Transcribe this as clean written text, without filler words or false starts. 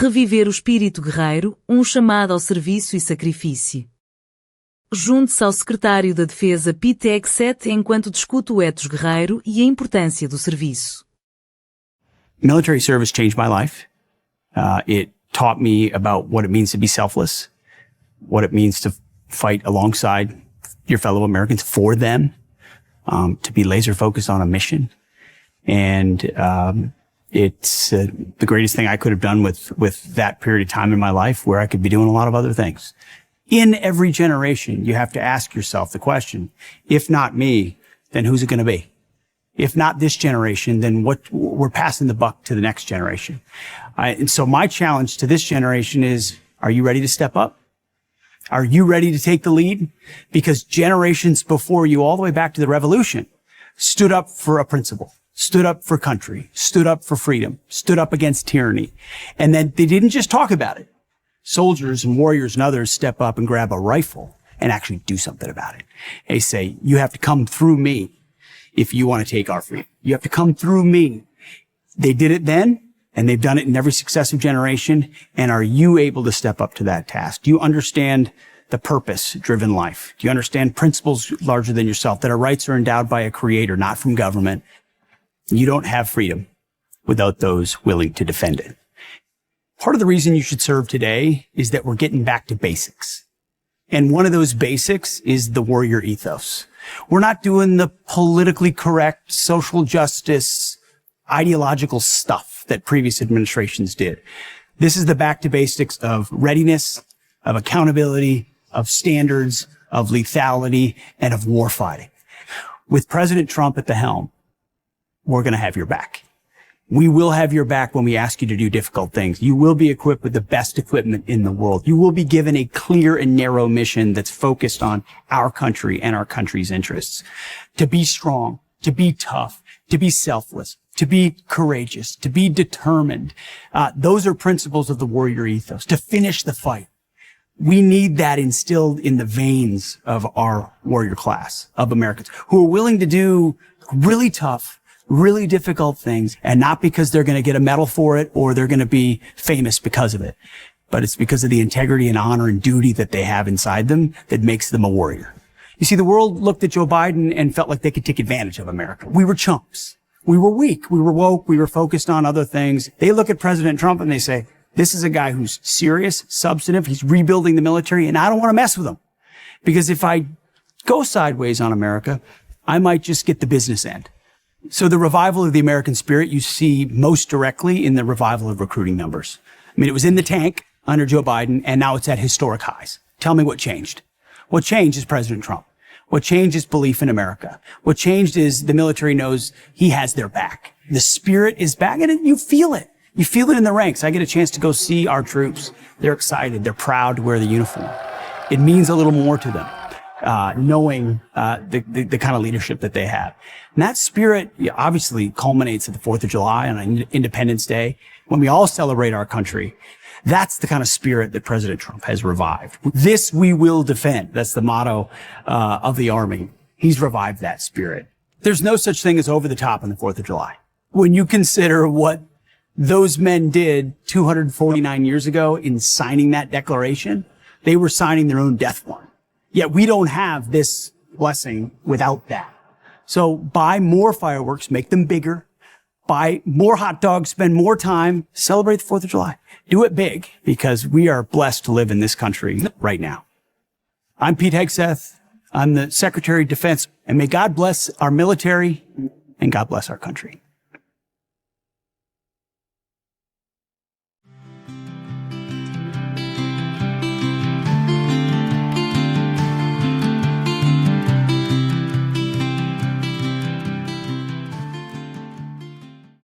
Reviver o espírito guerreiro, chamado ao serviço e sacrifício. Junte-se ao Secretário da Defesa Hegseth enquanto discute o ethos guerreiro e a importância do serviço. Military service changed my life. It taught me about what it means to be selfless, what it means to fight alongside your fellow Americans for them, to be laser focused on a mission. And it's the greatest thing I could have done with that period of time in my life where I could be doing a lot of other things. In every generation, you have to ask yourself the question, if not me, then who's it going to be? If not this generation, then we're passing the buck to the next generation. And so my challenge to this generation is, are you ready to step up? Are you ready to take the lead? Because generations before you, all the way back to the revolution, stood up for a principle, stood up for country, stood up for freedom, stood up against tyranny. And then they didn't just talk about it. Soldiers and warriors and others step up and grab a rifle and actually do something about it. They say, you have to come through me if you want to take our freedom. You have to come through me. They did it then, and they've done it in every successive generation. And are you able to step up to that task? Do you understand the purpose-driven life? Do you understand principles larger than yourself, that our rights are endowed by a creator, not from government? You don't have freedom without those willing to defend it. Part of the reason you should serve today is that we're getting back to basics. And one of those basics is the warrior ethos. We're not doing the politically correct, social justice, ideological stuff that previous administrations did. This is the back to basics of readiness, of accountability, of standards, of lethality, and of war fighting. With President Trump at the helm, we're going to have your back. We will have your back when we ask you to do difficult things. You will be equipped with the best equipment in the world. You will be given a clear and narrow mission that's focused on our country and our country's interests. To be strong, to be tough, to be selfless, to be courageous, to be determined. Those are principles of the warrior ethos. To finish the fight. We need that instilled in the veins of our warrior class of Americans who are willing to do really tough, really difficult things, and not because they're going to get a medal for it or they're going to be famous because of it, but it's because of the integrity and honor and duty that they have inside them that makes them a warrior. You see, the world looked at Joe Biden and felt like they could take advantage of America. We were chumps. We were weak. We were woke. We were focused on other things. They look at President Trump and they say, this is a guy who's serious, substantive. He's rebuilding the military, and I don't want to mess with him. Because if I go sideways on America, I might just get the business end. So the revival of the American spirit you see most directly in the revival of recruiting numbers. I mean, it was in the tank under Joe Biden, and now it's at historic highs. Tell me what changed. What changed is President Trump. What changed is belief in America. What changed is the military knows he has their back. The spirit is back, and you feel it. You feel it in the ranks. I get a chance to go see our troops. They're excited. They're proud to wear the uniform. It means a little more to them. Knowing the kind of leadership that they have. And that spirit obviously culminates at the 4th of July on Independence Day, when we all celebrate our country. That's the kind of spirit that President Trump has revived. This we will defend. That's the motto of the Army. He's revived that spirit. There's no such thing as over the top on the 4th of July. When you consider what those men did 249 years ago in signing that declaration, they were signing their own death warrant. Yet we don't have this blessing without that. So buy more fireworks, make them bigger, buy more hot dogs, spend more time, celebrate the 4th of July. Do it big, because we are blessed to live in this country right now. I'm Pete Hegseth. I'm the Secretary of Defense, and may God bless our military and God bless our country.